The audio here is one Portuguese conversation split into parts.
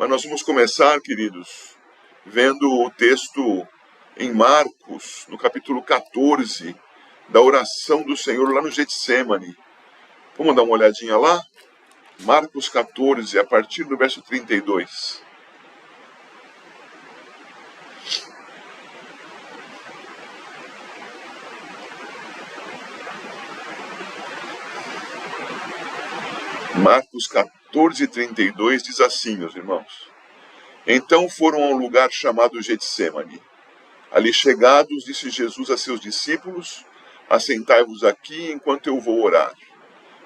Mas nós vamos começar, queridos, vendo o texto em Marcos, no capítulo 14, da oração do Senhor lá no Getsêmani. Vamos dar uma olhadinha lá? Marcos 14, a partir do verso 32. Marcos 14, 32 diz assim, meus irmãos. Então foram a um lugar chamado Getsêmani. Ali chegados, disse Jesus a seus discípulos: assentai-vos aqui enquanto eu vou orar.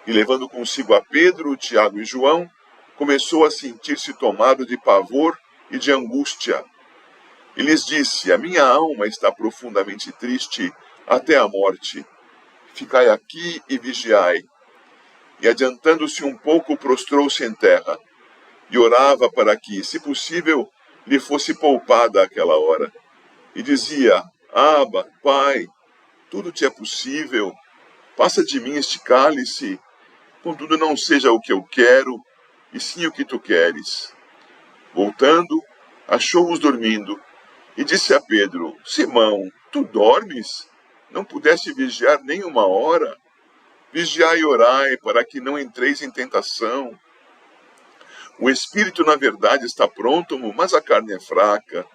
E levando consigo a Pedro, Tiago e João, começou a sentir-se tomado de pavor e de angústia. E lhes disse: a minha alma está profundamente triste até a morte. Ficai aqui e vigiai. E adiantando-se um pouco, prostrou-se em terra, e orava para que, se possível, lhe fosse poupada aquela hora. E dizia: Abba, Pai, tudo te é possível, passa de mim este cálice, contudo não seja o que eu quero, e sim o que tu queres. Voltando, achou-os dormindo, e disse a Pedro: Simão, tu dormes? Não pudeste vigiar nem uma hora? Vigiai e orai, para que não entreis em tentação. O espírito, na verdade, está pronto, mas a carne é fraca.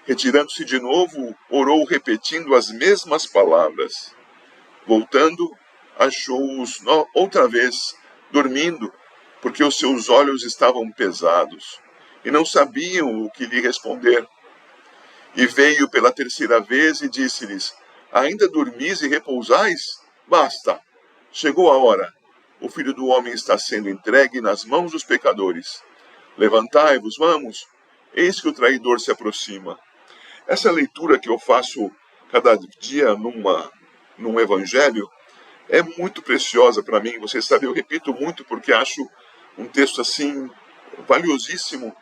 Retirando-se de novo, orou repetindo as mesmas palavras. Voltando, achou-os outra vez dormindo, porque os seus olhos estavam pesados, e não sabiam o que lhe responder. E veio pela terceira vez e disse-lhes: ainda dormis e repousais? Basta! Chegou a hora. O Filho do Homem está sendo entregue nas mãos dos pecadores. Levantai-vos, vamos. Eis que o traidor se aproxima. Essa leitura que eu faço cada dia num evangelho é muito preciosa para mim. Vocês sabem, eu repito muito porque acho um texto assim valiosíssimo,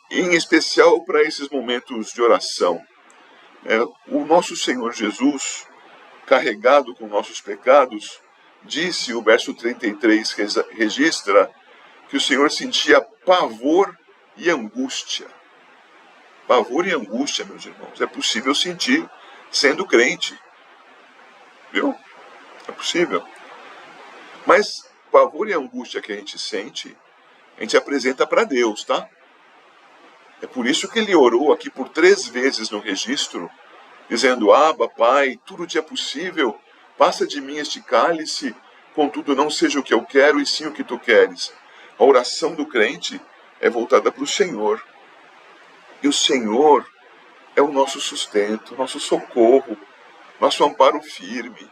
em especial para esses momentos de oração. O nosso Senhor Jesus, carregado com nossos pecados, disse, o verso 33 registra, que o Senhor sentia pavor e angústia. Pavor e angústia, meus irmãos, é possível sentir sendo crente. Viu? É possível. Mas pavor e angústia que a gente sente, a gente apresenta para Deus, tá? É por isso que ele orou aqui por 3 vezes no registro, dizendo: Abba, Pai, tudo te é possível, passa de mim este cálice, contudo não seja o que eu quero, e sim o que tu queres. A oração do crente é voltada para o Senhor. E o Senhor é o nosso sustento, nosso socorro, nosso amparo firme,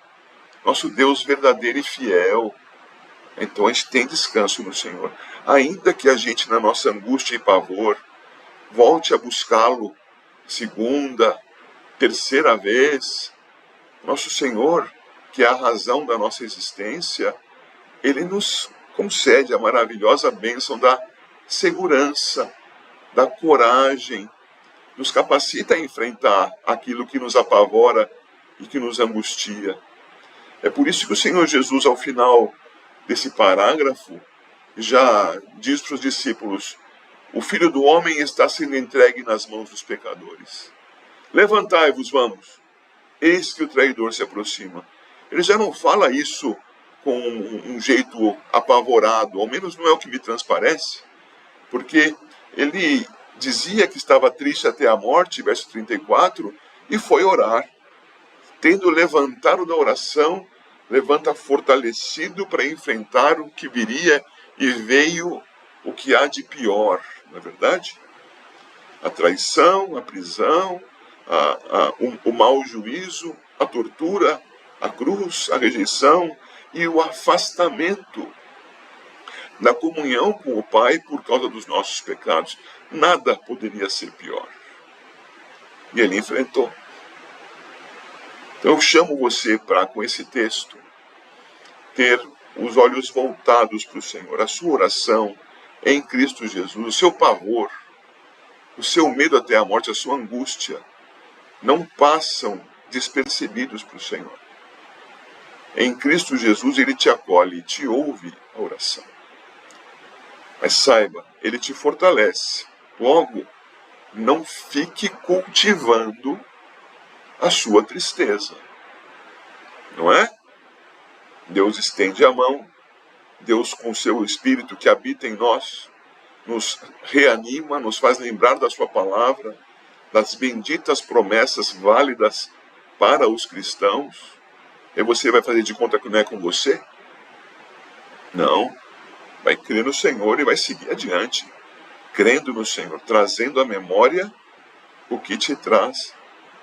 nosso Deus verdadeiro e fiel. Então a gente tem descanso no Senhor. Ainda que a gente, na nossa angústia e pavor, volte a buscá-lo segunda, terceira vez, nosso Senhor, que é a razão da nossa existência, ele nos concede a maravilhosa bênção da segurança, da coragem, nos capacita a enfrentar aquilo que nos apavora e que nos angustia. É por isso que o Senhor Jesus, ao final desse parágrafo, já diz para os discípulos: o Filho do Homem está sendo entregue nas mãos dos pecadores. Levantai-vos, vamos. Eis que o traidor se aproxima. Ele já não fala isso com um jeito apavorado, ao menos não é o que me transparece, porque ele dizia que estava triste até a morte, verso 34, e foi orar. Tendo levantado da oração, levanta fortalecido para enfrentar o que viria, e veio o que há de pior, não é verdade? A traição, a prisão, o mau juízo, a tortura, a cruz, a rejeição e o afastamento da comunhão com o Pai por causa dos nossos pecados. Nada poderia ser pior. E ele enfrentou. Então eu chamo você para, com esse texto, ter os olhos voltados para o Senhor. A sua oração em Cristo Jesus, o seu pavor, o seu medo até a morte, a sua angústia, não passam despercebidos para o Senhor. Em Cristo Jesus, ele te acolhe e te ouve a oração. Mas saiba, ele te fortalece. Logo, não fique cultivando a sua tristeza. Não é? Deus estende a mão, Deus com seu Espírito que habita em nós, nos reanima, nos faz lembrar da sua palavra, das benditas promessas válidas para os cristãos. E você vai fazer de conta que não é com você? Não. Vai crer no Senhor e vai seguir adiante, crendo no Senhor, trazendo à memória o que te traz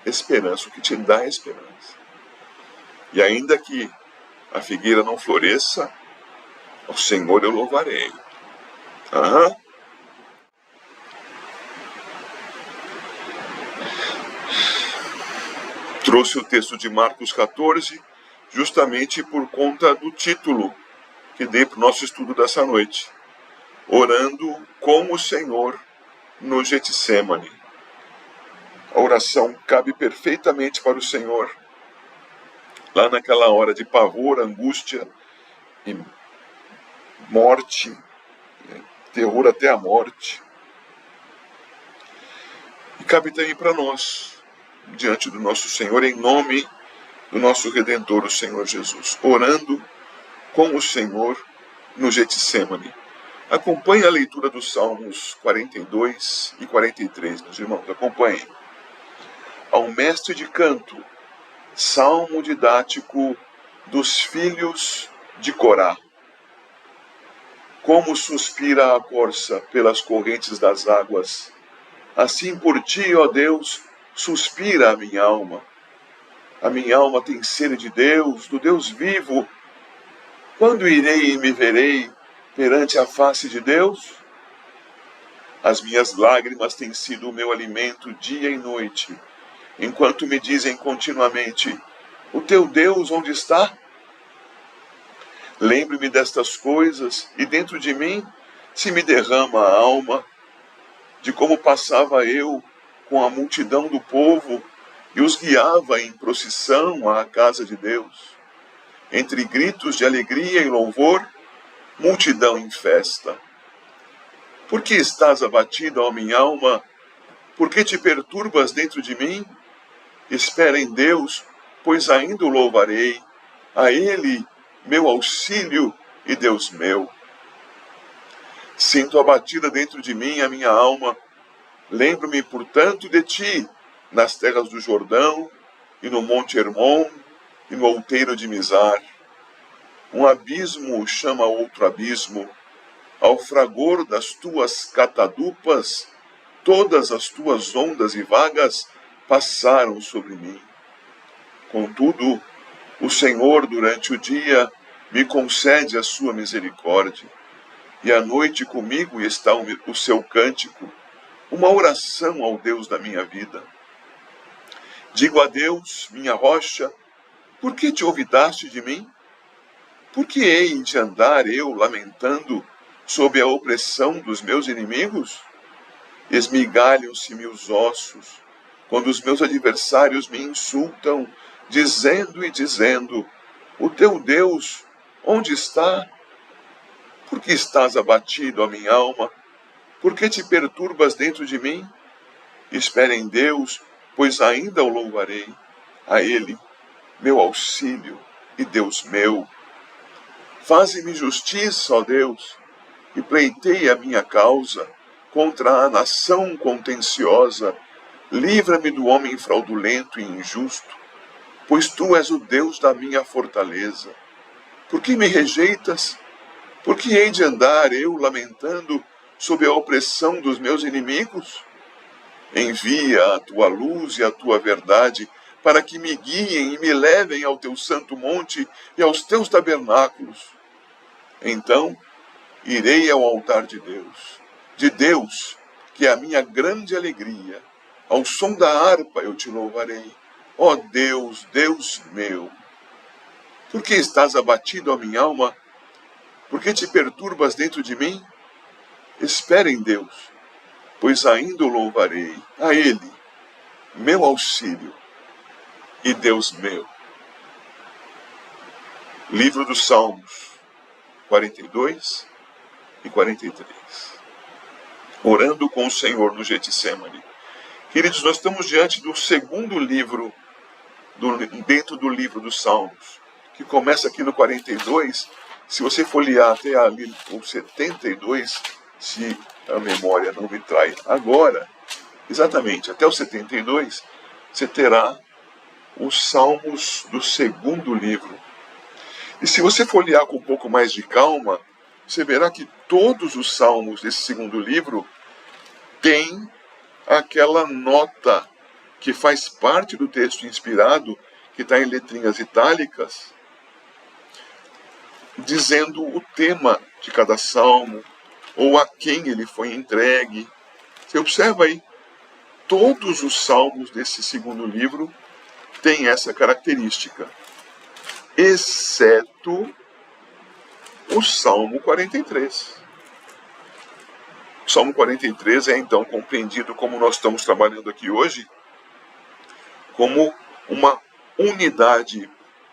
esperança, o que te dá esperança. E ainda que a figueira não floresça, ao Senhor eu louvarei. Trouxe o texto de Marcos 14, justamente por conta do título que dei para o nosso estudo dessa noite. Orando com o Senhor no Getsêmani. A oração cabe perfeitamente para o Senhor, lá naquela hora de pavor, angústia e morte, terror até a morte. E cabe também para nós, diante do nosso Senhor, em nome do nosso Redentor, o Senhor Jesus, orando com o Senhor no Getsêmani. Acompanhe a leitura dos Salmos 42 e 43, meus irmãos, acompanhem. Ao mestre de canto, salmo didático dos filhos de Corá. Como suspira a corça pelas correntes das águas, assim por ti, ó Deus, suspira a minha alma. A minha alma tem sede de Deus, do Deus vivo. Quando irei e me verei perante a face de Deus? As minhas lágrimas têm sido o meu alimento dia e noite, enquanto me dizem continuamente: o teu Deus onde está? Lembre-me destas coisas, e dentro de mim se me derrama a alma, de como passava eu com a multidão do povo e os guiava em procissão à casa de Deus. Entre gritos de alegria e louvor, multidão em festa. Por que estás abatida, ó minha alma? Por que te perturbas dentro de mim? Espera em Deus, pois ainda o louvarei, a Ele, meu auxílio e Deus meu. Sinto abatida dentro de mim a minha alma. Lembro-me, portanto, de ti, nas terras do Jordão, e no Monte Hermon, e no outeiro de Mizar. Um abismo chama outro abismo. Ao fragor das tuas catadupas, todas as tuas ondas e vagas passaram sobre mim. Contudo, o Senhor, durante o dia, me concede a sua misericórdia, e à noite comigo está o seu cântico, uma oração ao Deus da minha vida. Digo a Deus, minha rocha, por que te olvidaste de mim? Por que hei de andar eu lamentando sob a opressão dos meus inimigos? Esmigalham-se-me os ossos, quando os meus adversários me insultam, dizendo, o teu Deus, onde está? Por que estás abatido, ó minha alma? Por que te perturbas dentro de mim? Espera em Deus, pois ainda o louvarei, a Ele, meu auxílio e Deus meu. Faze-me justiça, ó Deus, e pleiteia a minha causa contra a nação contenciosa. Livra-me do homem fraudulento e injusto, pois tu és o Deus da minha fortaleza. Por que me rejeitas? Por que hei de andar eu lamentando sob a opressão dos meus inimigos? Envia a tua luz e a tua verdade para que me guiem e me levem ao teu santo monte e aos teus tabernáculos. Então irei ao altar de Deus, que é a minha grande alegria. Ao som da harpa eu te louvarei. Ó Deus, Deus meu. Por que estás abatido, ó minha alma? Por que te perturbas dentro de mim? Espera em Deus, pois ainda o louvarei, a Ele, meu auxílio e Deus meu. Livro dos Salmos 42 e 43. Orando com o Senhor no Getsemane. Queridos, nós estamos diante do segundo livro, dentro do livro dos Salmos, que começa aqui no 42. Se você folhear até ali o 72, se a memória não me trai agora, exatamente, até o 72, você terá os Salmos do segundo livro. E se você folhear com um pouco mais de calma, você verá que todos os Salmos desse segundo livro têm aquela nota que faz parte do texto inspirado, que está em letrinhas itálicas, dizendo o tema de cada salmo, ou a quem ele foi entregue. Você observa aí, todos os salmos desse segundo livro têm essa característica, exceto o Salmo 43. O Salmo 43 é então compreendido, como nós estamos trabalhando aqui hoje, como uma unidade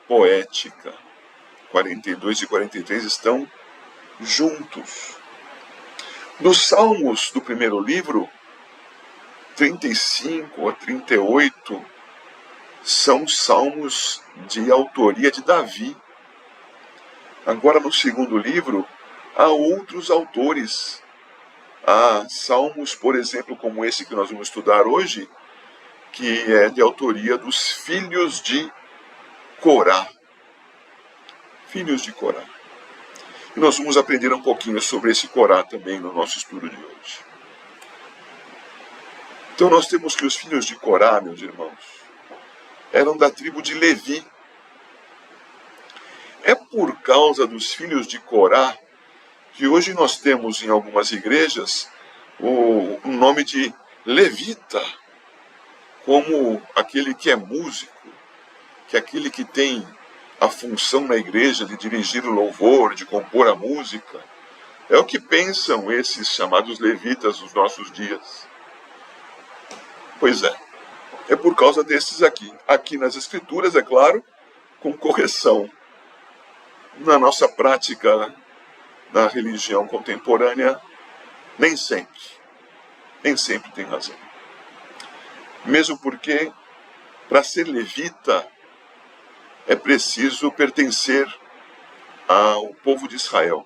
poética. 42 e 43 estão juntos. Dos salmos do primeiro livro, 35 a 38 são salmos de autoria de Davi. Agora, no segundo livro, há outros autores. Há salmos, por exemplo, como esse que nós vamos estudar hoje, que é de autoria dos filhos de Corá. Filhos de Corá. E nós vamos aprender um pouquinho sobre esse Corá também no nosso estudo de hoje. Então nós temos que os filhos de Corá, meus irmãos, eram da tribo de Levi. É por causa dos filhos de Corá que hoje nós temos em algumas igrejas o nome de levita, como aquele que é músico, que é aquele que tem a função na igreja de dirigir o louvor, de compor a música. É o que pensam esses chamados levitas nos nossos dias. Pois é por causa desses aqui. Aqui nas Escrituras, é claro, com correção. Na nossa prática na religião contemporânea, nem sempre tem razão. Mesmo porque, para ser levita, é preciso pertencer ao povo de Israel.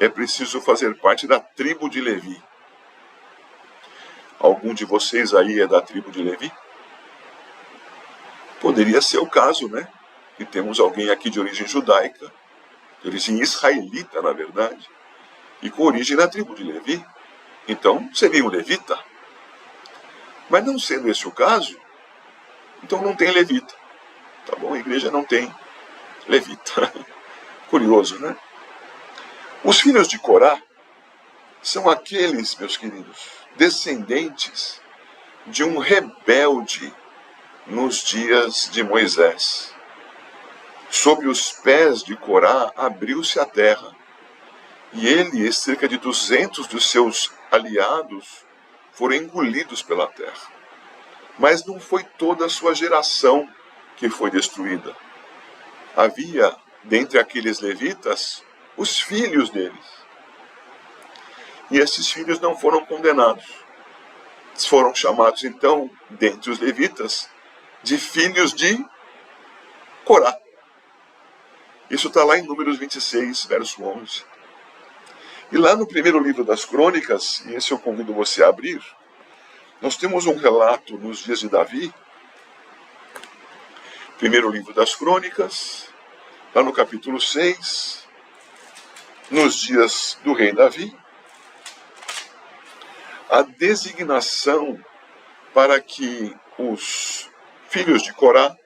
É preciso fazer parte da tribo de Levi. Algum de vocês aí é da tribo de Levi? Poderia ser o caso, né? Que temos alguém aqui de origem judaica, de origem israelita, na verdade, e com origem na tribo de Levi. Então, seria um levita. Mas não sendo esse o caso, então não tem levita. Tá bom? A igreja não tem levita. Curioso, né? Os filhos de Corá são aqueles, meus queridos, descendentes de um rebelde nos dias de Moisés. Sob os pés de Corá abriu-se a terra, e ele e cerca de 200 dos seus aliados foram engolidos pela terra. Mas não foi toda a sua geração que foi destruída. Havia, dentre aqueles levitas, os filhos deles. E esses filhos não foram condenados. Foram chamados, então, dentre os levitas, de filhos de Corá. Isso está lá em Números 26, verso 11. E lá no primeiro livro das Crônicas, e esse eu convido você a abrir, nós temos um relato nos dias de Davi. Primeiro livro das Crônicas, lá no capítulo 6, nos dias do rei Davi, a designação para que os filhos de Corá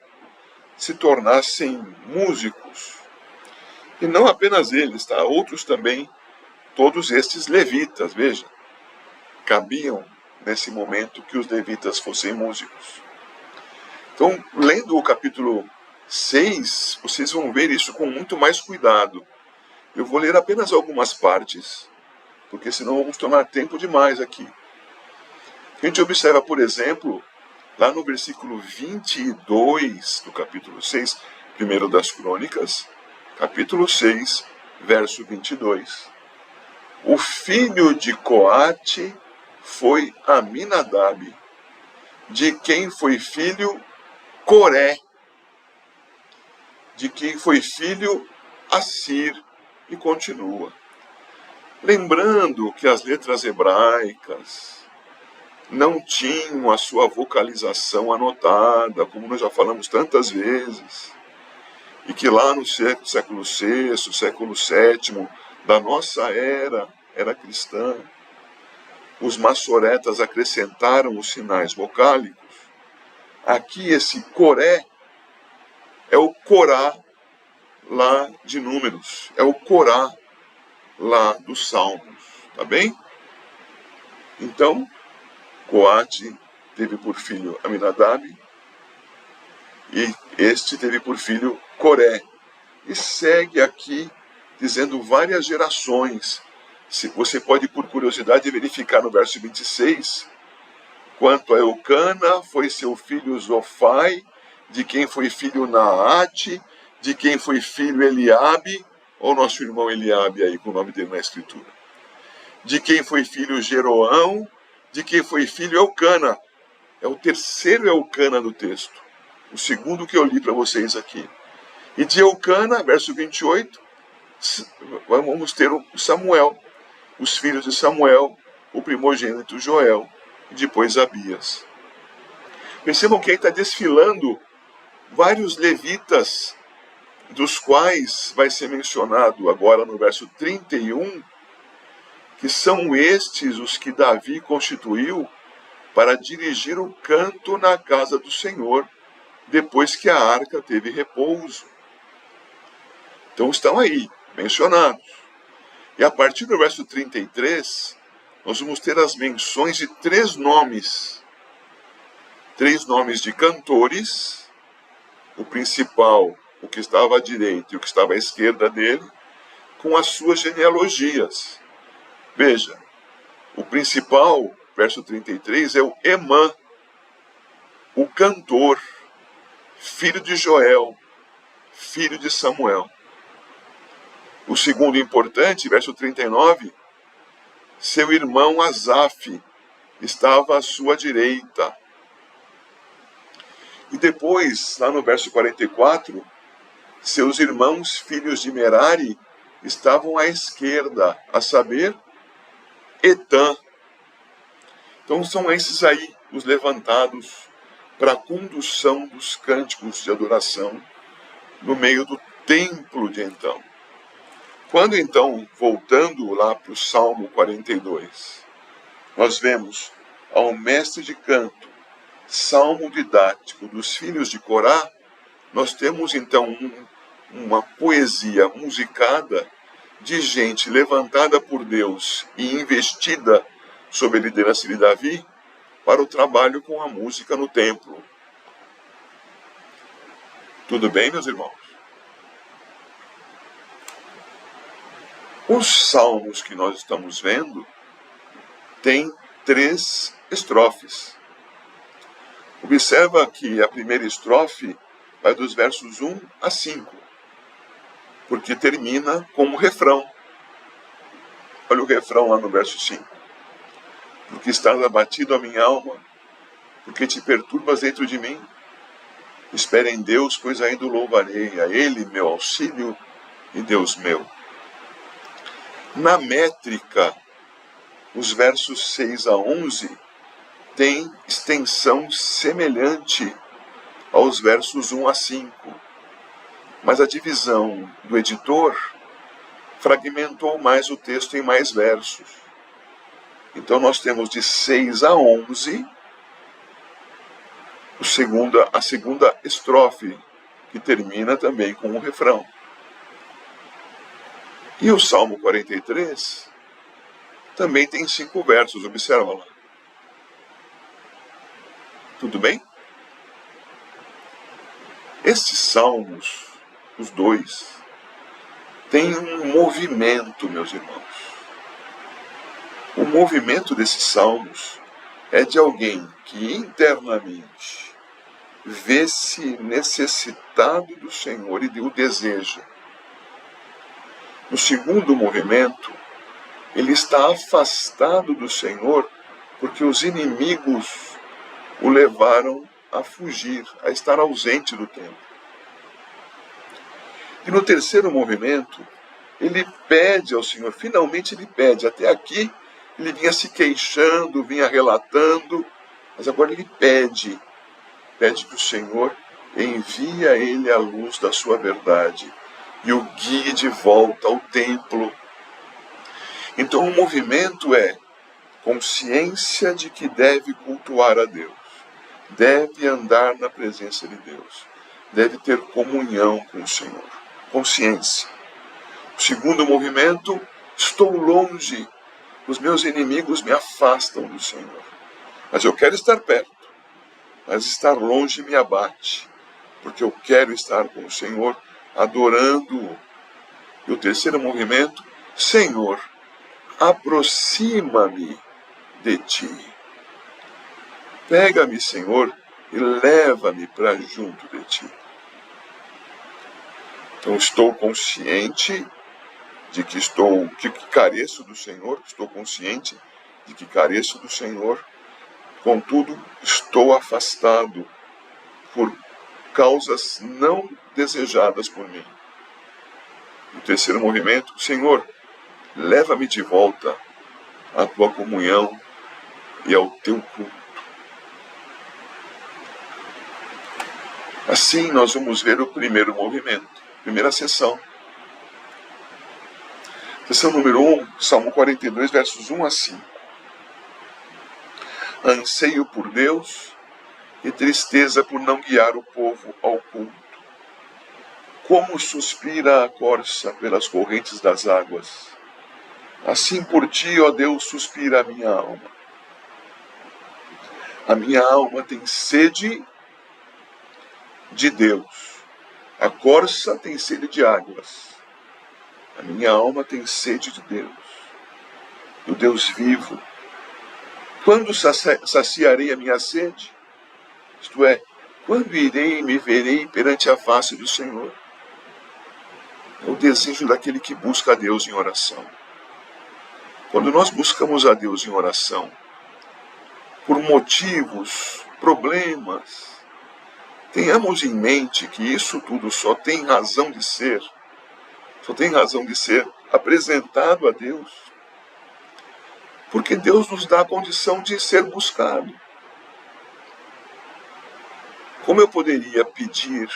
se tornassem músicos. E não apenas eles, tá? Outros também, todos estes levitas, veja, cabiam nesse momento que os levitas fossem músicos. Então, lendo o capítulo 6, vocês vão ver isso com muito mais cuidado. Eu vou ler apenas algumas partes, porque senão vamos tomar tempo demais aqui. A gente observa, por exemplo, lá no versículo 22 do capítulo 6, primeiro das Crônicas, capítulo 6, verso 22. O filho de Coate foi Aminadab, de quem foi filho Coré, de quem foi filho Assir, e continua. Lembrando que as letras hebraicas não tinham a sua vocalização anotada, como nós já falamos tantas vezes, e que lá no século VI, século VII da nossa era cristã, os maçoretas acrescentaram os sinais vocálicos. Aqui esse Coré é o Corá lá de Números, é o Corá lá dos Salmos, tá bem? Então, Coate teve por filho Aminadab, e este teve por filho Coré. E segue aqui dizendo várias gerações. Você pode, por curiosidade, verificar no verso 26, quanto a Eucana, foi seu filho Zofai, de quem foi filho Naate, de quem foi filho Eliabe, ou nosso irmão Eliabe aí, com o nome dele na escritura. De quem foi filho Jeroão, de quem foi filho Eucana. É o terceiro Eucana do texto. O segundo que eu li para vocês aqui. E de Eucana, verso 28, vamos ter o Samuel, os filhos de Samuel, o primogênito Joel, e depois Abias. Percebam que aí está desfilando vários levitas, dos quais vai ser mencionado agora no verso 31, que são estes os que Davi constituiu para dirigir o canto na casa do Senhor, depois que a arca teve repouso. Então estão aí, mencionados. E a partir do verso 33, nós vamos ter as menções de três nomes de cantores, o principal, o que estava à direita e o que estava à esquerda dele, com as suas genealogias. Veja, o principal, verso 33, é o Emã, o cantor, filho de Joel, filho de Samuel. O segundo importante, verso 39, seu irmão Asaf estava à sua direita. E depois, lá no verso 44, seus irmãos, filhos de Merari, estavam à esquerda, a saber, Etã. Então são esses aí os levantados para a condução dos cânticos de adoração no meio do templo de então. Quando então, voltando lá para o Salmo 42, nós vemos ao mestre de canto, salmo didático dos filhos de Corá, nós temos então uma poesia musicada de gente levantada por Deus e investida sob a liderança de Davi para o trabalho com a música no templo. Tudo bem, meus irmãos? Os salmos que nós estamos vendo têm 3 estrofes. Observa que a primeira estrofe vai dos versos 1 a 5, porque termina com o refrão. Olha o refrão lá no verso 5. Porque estás abatido a minha alma, porque te perturbas dentro de mim. Espera em Deus, pois ainda o louvarei, a Ele, meu auxílio e Deus meu. Na métrica, os versos 6 a 11 têm extensão semelhante aos versos 1 a 5. Mas a divisão do editor fragmentou mais o texto em mais versos. Então nós temos de 6 a 11 a segunda estrofe, que termina também com um refrão. E o Salmo 43 também tem 5 versos, observa lá. Tudo bem? Esses salmos, os dois, têm um movimento, meus irmãos. O movimento desses salmos é de alguém que internamente vê-se necessitado do Senhor e o deseja. No segundo movimento, Ele está afastado do Senhor porque os inimigos o levaram a fugir, a estar ausente do templo. E no terceiro movimento, ele pede ao Senhor, finalmente ele pede. Até aqui ele vinha se queixando, vinha relatando, mas agora ele pede que o Senhor envie a ele a luz da sua verdade e o guie de volta ao templo. Então o movimento é consciência de que deve cultuar a Deus, deve andar na presença de Deus, deve ter comunhão com o Senhor. Consciência. O segundo movimento, estou longe, os meus inimigos me afastam do Senhor. Mas eu quero estar perto, mas estar longe me abate, porque eu quero estar com o Senhor, adorando-o. E o terceiro movimento, Senhor, aproxima-me de ti. Pega-me, Senhor, e leva-me para junto de ti. Então estou consciente de que careço do Senhor, estou consciente de que careço do Senhor, contudo estou afastado por causas não desejadas por mim. O terceiro movimento, Senhor, leva-me de volta à tua comunhão e ao teu culto. Assim nós vamos ver o primeiro movimento, primeira sessão. Sessão número 1, Salmo 42, versos 1 a 5. Anseio por Deus e tristeza por não guiar o povo ao culto. Como suspira a corça pelas correntes das águas, assim por ti, ó Deus, suspira a minha alma. A minha alma tem sede de Deus. A corça tem sede de águas. A minha alma tem sede de Deus, do Deus vivo. Quando saciarei a minha sede? Isto é, quando irei e me verei perante a face do Senhor? É o desejo daquele que busca a Deus em oração. Quando nós buscamos a Deus em oração, por motivos, problemas, tenhamos em mente que isso tudo só tem razão de ser apresentado a Deus, porque Deus nos dá a condição de ser buscado. Como eu poderia pedir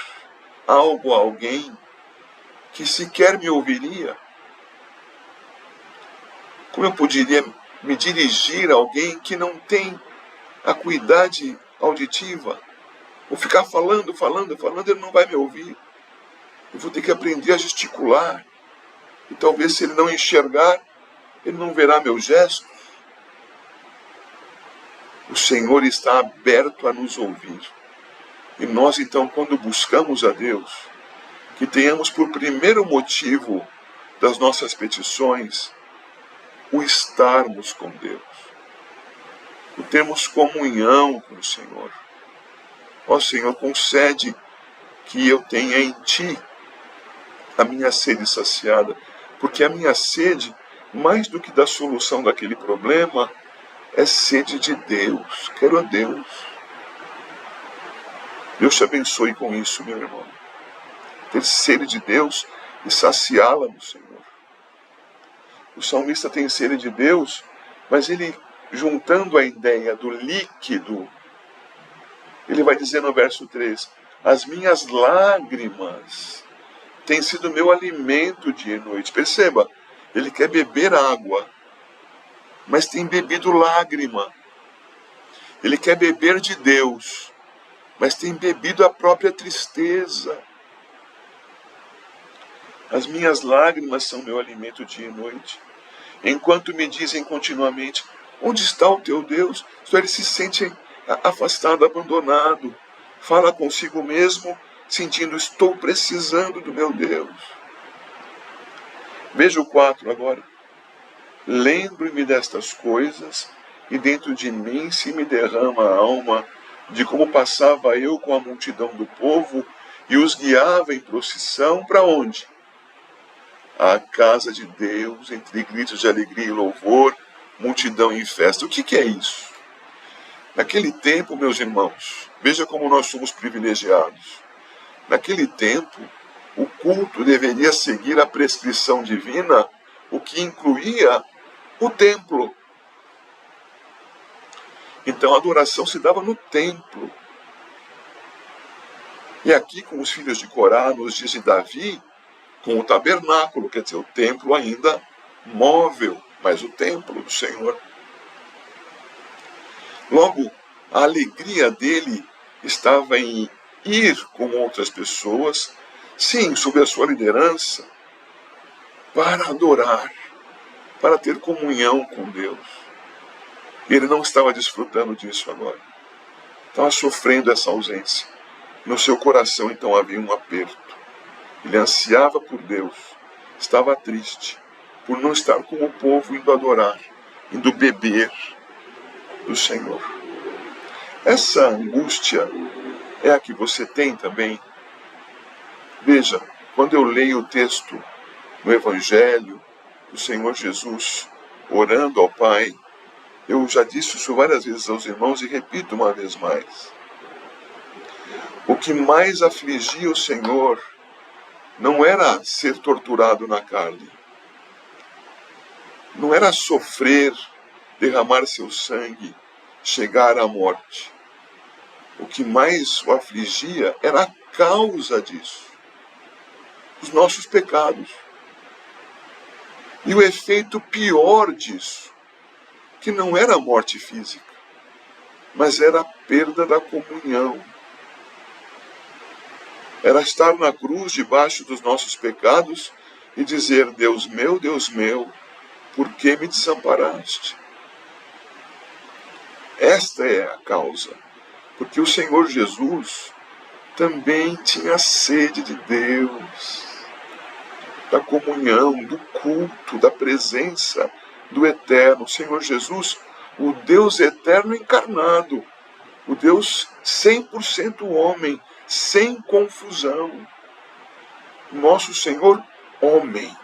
algo a alguém que sequer me ouviria? Como eu poderia me dirigir a alguém que não tem acuidade auditiva? Vou ficar falando, ele não vai me ouvir. Eu vou ter que aprender a gesticular. E talvez, se ele não enxergar, ele não verá meus gestos. O Senhor está aberto a nos ouvir. E nós, então, quando buscamos a Deus, que tenhamos por primeiro motivo das nossas petições o estarmos com Deus, o termos comunhão com o Senhor. Ó Senhor, concede que eu tenha em Ti a minha sede saciada, porque a minha sede, mais do que da solução daquele problema, é sede de Deus. Quero a Deus. Deus te abençoe com isso, meu irmão. Ter sede de Deus e saciá-la no Senhor. O salmista tem sede de Deus, mas ele, juntando a ideia do líquido, ele vai dizer no verso 3, as minhas lágrimas têm sido meu alimento dia e noite. Perceba, ele quer beber água, mas tem bebido lágrima. Ele quer beber de Deus, mas tem bebido a própria tristeza. As minhas lágrimas são meu alimento dia e noite. Enquanto me dizem continuamente, onde está o teu Deus? Ele se sente afastado, abandonado. Fala consigo mesmo, sentindo, estou precisando do meu Deus. Veja o 4 agora. Lembro-me destas coisas, e dentro de mim se me derrama a alma, de como passava eu com a multidão do povo, e os guiava em procissão para onde? à casa de Deus, entre gritos de alegria e louvor, multidão em festa. O que é isso? Naquele tempo, meus irmãos, veja como nós somos privilegiados. Naquele tempo, o culto deveria seguir a prescrição divina, o que incluía o templo. Então a adoração se dava no templo. E aqui com os filhos de Corá, nos dias de Davi, com o tabernáculo, quer dizer, o templo ainda móvel, mas o templo do Senhor. Logo, a alegria dele estava em ir com outras pessoas, sim, sob a sua liderança, para adorar, para ter comunhão com Deus. Ele não estava desfrutando disso agora. Estava sofrendo essa ausência. No seu coração, então, havia um aperto. Ele ansiava por Deus. Estava triste por não estar com o povo indo adorar, indo beber do Senhor. Essa angústia é a que você tem também. Veja, quando eu leio o texto no Evangelho do Senhor Jesus orando ao Pai, eu já disse isso várias vezes aos irmãos e repito uma vez mais. O que mais afligia o Senhor não era ser torturado na carne, não era sofrer, derramar seu sangue, chegar à morte. O que mais o afligia era a causa disso, os nossos pecados. E o efeito pior disso, que não era a morte física, mas era a perda da comunhão. Era estar na cruz debaixo dos nossos pecados e dizer: Deus meu, por que me desamparaste? Esta é a causa, porque o Senhor Jesus também tinha sede de Deus, da comunhão, do culto, da presença do Eterno. O Senhor Jesus, o Deus eterno encarnado, o Deus 100% homem, sem confusão. Nosso Senhor, homem,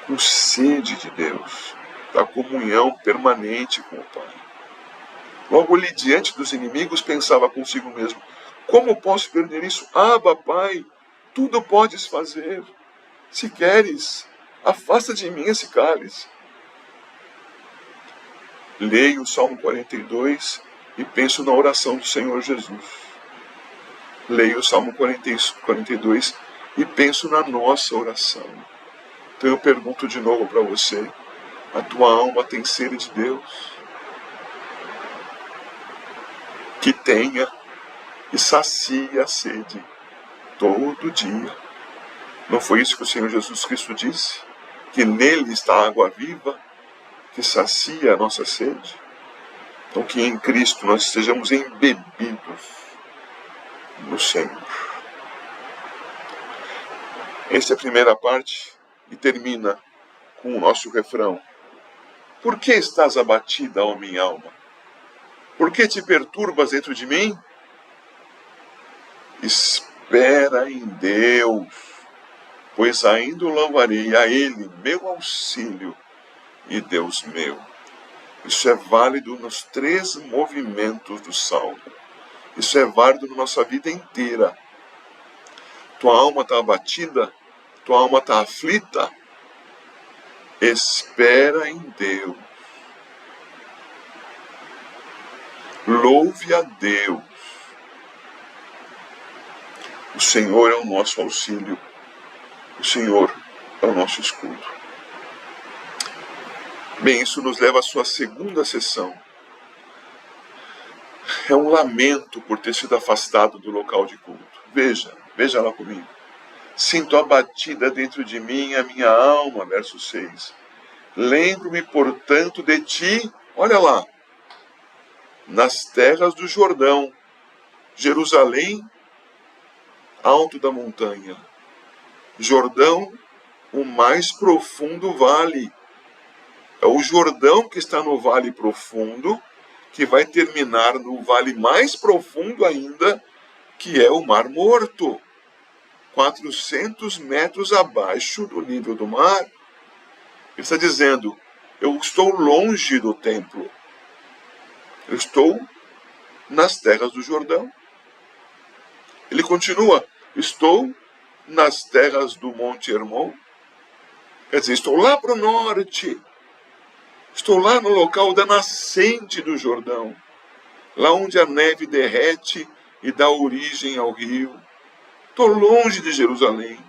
com sede de Deus, da comunhão permanente com o Pai. Logo ali, diante dos inimigos, pensava consigo mesmo: como posso perder isso? Abba, Pai, tudo podes fazer. Se queres, afasta de mim esse cálice. Leio o Salmo 42 e penso na oração do Senhor Jesus. Leio o Salmo 42 e penso na nossa oração. Então eu pergunto de novo para você: a tua alma tem sede de Deus? Que tenha e sacia a sede todo dia. Não foi isso que o Senhor Jesus Cristo disse? Que nele está a água viva, que sacia a nossa sede? Então que em Cristo nós estejamos embebidos no Senhor. Esta é a primeira parte e termina com o nosso refrão. Por que estás abatida, ó minha alma? Por que te perturbas dentro de mim? Espera em Deus, pois ainda o louvarei a Ele, meu auxílio e Deus meu. Isso é válido nos 3 movimentos do Salmo. Isso é válido na nossa vida inteira. Tua alma está abatida? Tua alma está aflita? Espera em Deus. Louve a Deus. O Senhor é o nosso auxílio. O Senhor é o nosso escudo. Bem, isso nos leva à sua segunda sessão. É um lamento por ter sido afastado do local de culto. Veja lá comigo. Sinto abatida dentro de mim a minha alma, verso 6. Lembro-me, portanto, de ti, olha lá, nas terras do Jordão, Jerusalém, alto da montanha. Jordão, o mais profundo vale. É o Jordão que está no vale profundo, que vai terminar no vale mais profundo ainda, que é o Mar Morto. 400 metros abaixo do nível do mar. Ele está dizendo, eu estou longe do templo. Eu estou nas terras do Jordão. Ele continua, estou nas terras do Monte Hermon. Quer dizer, estou lá para o norte. Estou lá no local da nascente do Jordão. Lá onde a neve derrete e dá origem ao rio. Estou longe de Jerusalém.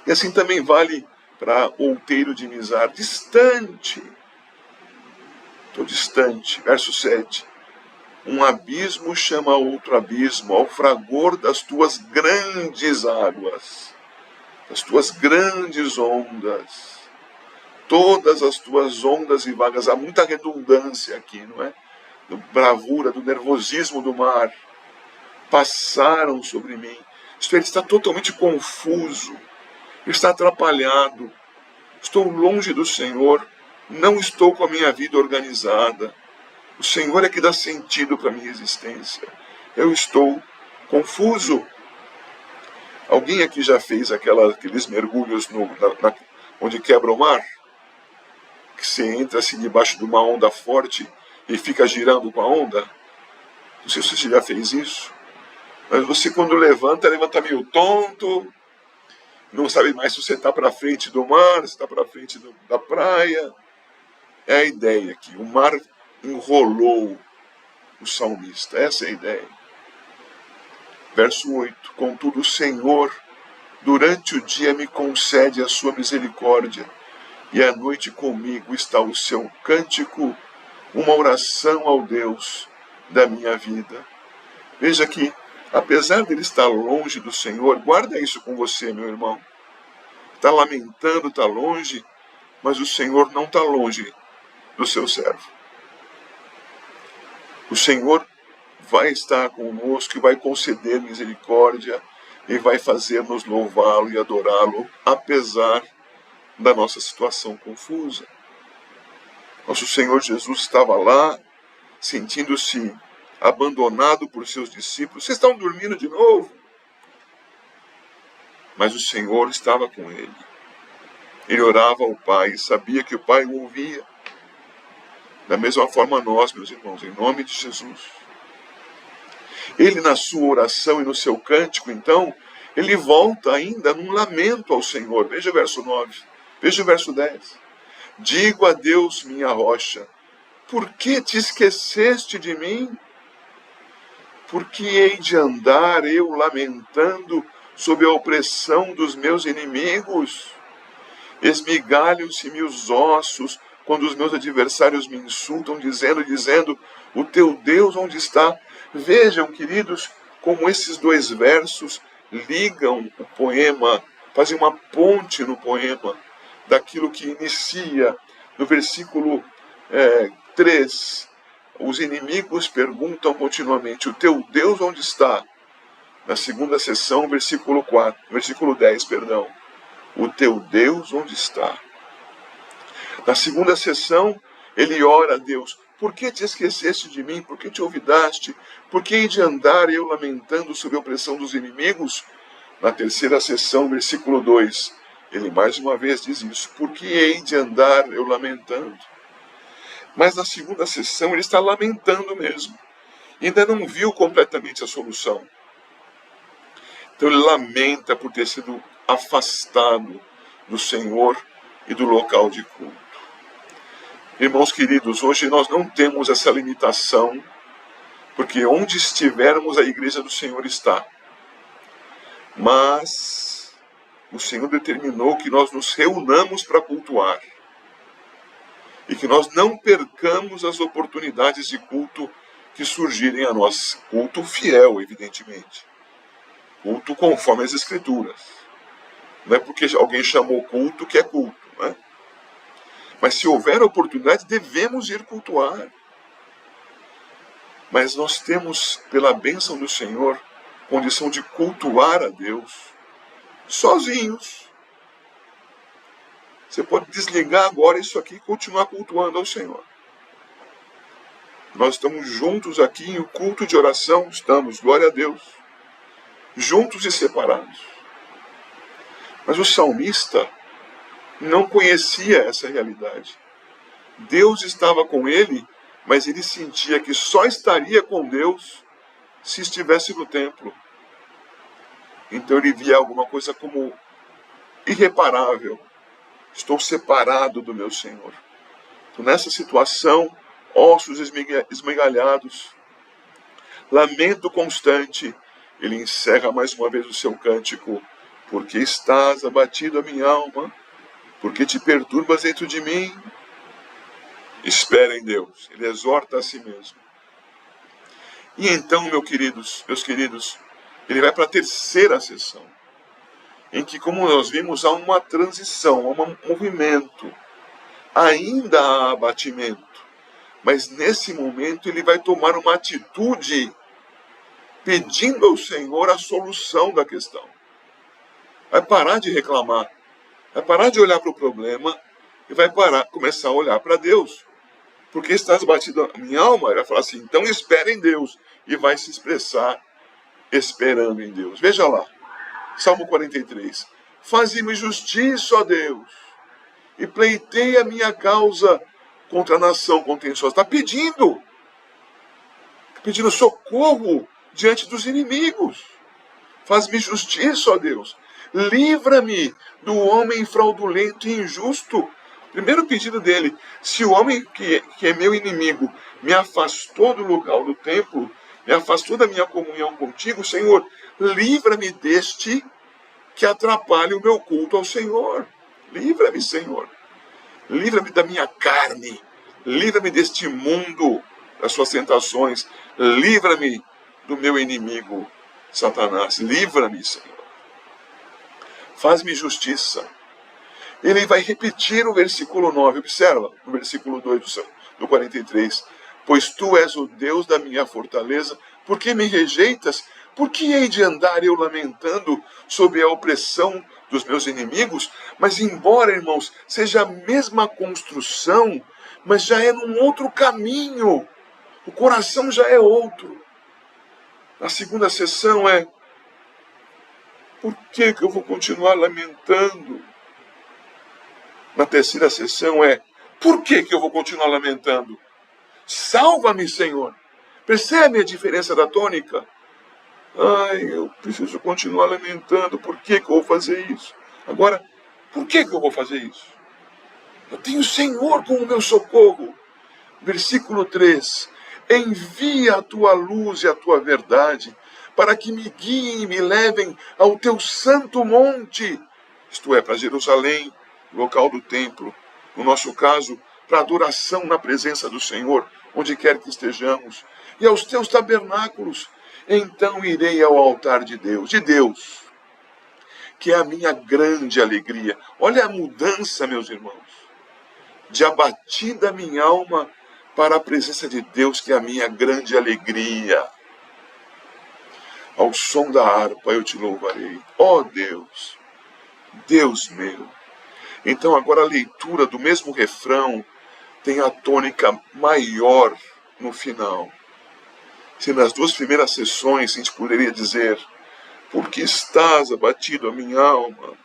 E assim também vale para Outeiro de Mizar. Distante. Estou distante. Verso 7. Um abismo chama outro abismo, ao fragor das tuas grandes águas, das tuas grandes ondas. Todas as tuas ondas e vagas. Há muita redundância aqui, não é? Do bravura, do nervosismo do mar. Passaram sobre mim. Isto é, ele está totalmente confuso. Ele está atrapalhado. Estou longe do Senhor. Não estou com a minha vida organizada. O Senhor é que dá sentido para a minha existência. Eu estou confuso. Alguém aqui já fez aqueles mergulhos onde quebra o mar? Que você entra assim debaixo de uma onda forte e fica girando com a onda? Não sei se você já fez isso. Mas você quando levanta meio tonto. Não sabe mais se você está para frente do mar, se está para frente da praia. É a ideia aqui. O mar enrolou o salmista. Essa é a ideia. Verso 8. Contudo, o Senhor, durante o dia me concede a sua misericórdia, e à noite comigo está o seu cântico, uma oração ao Deus da minha vida. Veja que, apesar dele estar longe do Senhor, guarda isso com você, meu irmão. Está lamentando, está longe, mas o Senhor não está longe do seu servo. O Senhor vai estar conosco e vai conceder misericórdia e vai fazer-nos louvá-lo e adorá-lo, apesar da nossa situação confusa. Nosso Senhor Jesus estava lá, sentindo-se abandonado por seus discípulos. Vocês estão dormindo de novo? Mas o Senhor estava com ele. Ele orava ao Pai e sabia que o Pai o ouvia. Da mesma forma nós, meus irmãos, em nome de Jesus. Ele na sua oração e no seu cântico, então, ele volta ainda num lamento ao Senhor. Veja o verso 9, veja o verso 10. Digo a Deus, minha rocha, por que te esqueceste de mim? Por que hei de andar eu lamentando sob a opressão dos meus inimigos? Esmigalham-se-me os ossos quando os meus adversários me insultam, dizendo, o teu Deus onde está? Vejam, queridos, como esses dois versos ligam o poema, fazem uma ponte no poema, daquilo que inicia no versículo 3. Os inimigos perguntam continuamente, o teu Deus onde está? Na segunda sessão, versículo 10, o teu Deus onde está? Na segunda sessão, ele ora a Deus, por que te esqueceste de mim? Por que te olvidaste? Por que hei de andar eu lamentando sob a opressão dos inimigos? Na terceira sessão, versículo 2, ele mais uma vez diz isso, por que hei de andar eu lamentando? Mas na segunda sessão ele está lamentando mesmo. Ainda não viu completamente a solução. Então ele lamenta por ter sido afastado do Senhor e do local de culto. Irmãos queridos, hoje nós não temos essa limitação, porque onde estivermos a igreja do Senhor está. Mas o Senhor determinou que nós nos reunamos para cultuar. E que nós não percamos as oportunidades de culto que surgirem a nós. Culto fiel, evidentemente. Culto conforme as Escrituras. Não é porque alguém chamou culto que é culto, não é? Mas se houver oportunidade, devemos ir cultuar. Mas nós temos, pela bênção do Senhor, condição de cultuar a Deus sozinhos. Você pode desligar agora isso aqui e continuar cultuando ao Senhor. Nós estamos juntos aqui em um culto de oração, estamos, glória a Deus. juntos e separados. Mas o salmista não conhecia essa realidade. Deus estava com ele, mas ele sentia que só estaria com Deus se estivesse no templo. Então ele via alguma coisa como irreparável. Estou separado do meu Senhor. Então, nessa situação, ossos esmigalhados, lamento constante, ele encerra mais uma vez o seu cântico. Porque estás abatido a minha alma, porque te perturbas dentro de mim. Espera em Deus. Ele exorta a si mesmo. E então, meus queridos, ele vai para a terceira sessão, em que, como nós vimos, há uma transição, há um movimento. Ainda há abatimento, mas nesse momento ele vai tomar uma atitude pedindo ao Senhor a solução da questão. Vai parar de reclamar, vai parar de olhar para o problema e vai começar a olhar para Deus. Porque estás batido a minha alma, ele vai falar assim, então espera em Deus, e vai se expressar esperando em Deus. Veja lá, Salmo 43. Faze-me justiça, ó Deus, e pleiteia a minha causa contra a nação contenciosa. Está pedindo socorro diante dos inimigos. Faz-me justiça, ó Deus. Livra-me do homem fraudulento e injusto. Primeiro pedido dele, se o homem que é meu inimigo me afastou do lugar do templo, me afastou da minha comunhão contigo, Senhor, livra-me deste que atrapalha o meu culto ao Senhor. Livra-me, Senhor. Livra-me da minha carne. Livra-me deste mundo, das suas tentações. Livra-me do meu inimigo, Satanás. Livra-me, Senhor. Faz-me justiça. Ele vai repetir o versículo 9. Observa, no versículo 2 do 43. Pois tu és o Deus da minha fortaleza. Por que me rejeitas? Por que hei de andar eu lamentando sob a opressão dos meus inimigos? Mas embora, irmãos, seja a mesma construção, mas já é num outro caminho. O coração já é outro. A segunda sessão é: por que eu vou continuar lamentando? Na terceira sessão é: por que eu vou continuar lamentando? Salva-me, Senhor. Percebe a diferença da tônica? Ai, eu preciso continuar lamentando. Por que eu vou fazer isso? Agora, por que eu vou fazer isso? Eu tenho o Senhor como meu socorro. Versículo 3. Envia a tua luz e a tua verdade, para que me guiem e me levem ao teu santo monte. Isto é, para Jerusalém, local do templo. No nosso caso, para adoração na presença do Senhor, onde quer que estejamos. E aos teus tabernáculos. Então irei ao altar de Deus, que é a minha grande alegria. Olha a mudança, meus irmãos. De abatida minha alma para a presença de Deus, que é a minha grande alegria. Ao som da harpa eu te louvarei. Ó Deus, Deus meu. Então agora a leitura do mesmo refrão tem a tônica maior no final. Se nas duas primeiras sessões a gente poderia dizer: porque estás abatido a minha alma,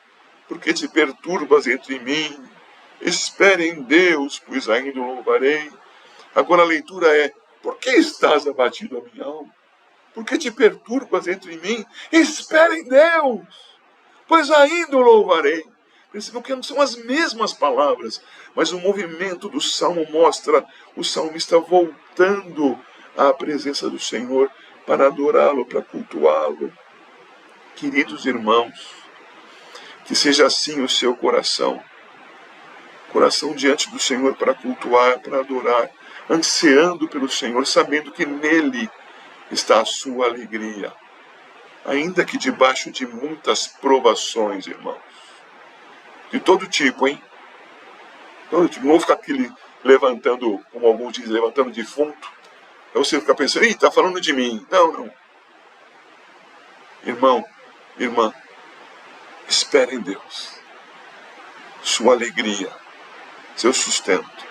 porque te perturbas entre mim, espere em Deus, pois ainda o louvarei. Agora a leitura é: por que estás abatido a minha alma? Porque te perturbas entre mim, espere em Deus, pois ainda o louvarei. Percebam que não são as mesmas palavras, mas o movimento do salmo mostra o salmista voltando à presença do Senhor para adorá-lo, para cultuá-lo. Queridos irmãos, que seja assim o seu coração diante do Senhor para cultuar, para adorar, ansiando pelo Senhor, sabendo que nele está a sua alegria, ainda que debaixo de muitas provações, irmãos, de todo tipo, hein? Todo tipo. Não vou ficar aqui levantando, como alguns dizem, levantando defunto. Aí você fica pensando: está falando de mim. Não. Irmão, irmã, espere em Deus. Sua alegria, seu sustento.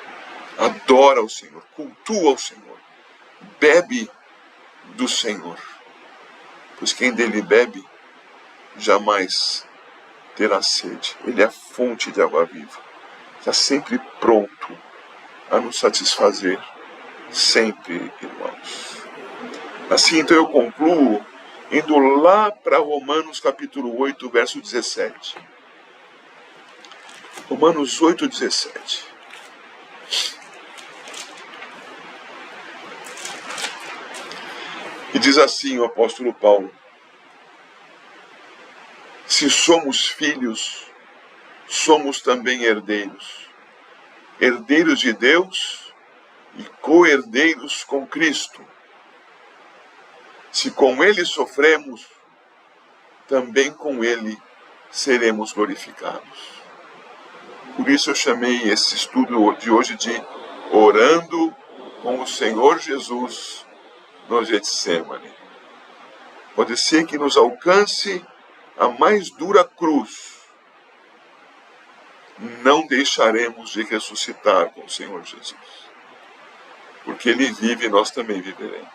Adora o Senhor, cultua o Senhor. Bebe do Senhor. Pois quem dele bebe jamais terá sede. Ele é a fonte de água viva. Está sempre pronto a nos satisfazer, sempre, irmãos. Assim, então, eu concluo indo lá para Romanos capítulo 8, verso 17. Romanos 8, 17. E diz assim o apóstolo Paulo: se somos filhos, somos também herdeiros, herdeiros de Deus e co-herdeiros com Cristo. Se com Ele sofremos, também com Ele seremos glorificados. Por isso eu chamei esse estudo de hoje de Orando com o Senhor Jesus no Getsemane. Pode ser que nos alcance a mais dura cruz. Não deixaremos de ressuscitar com o Senhor Jesus. Porque Ele vive e nós também viveremos.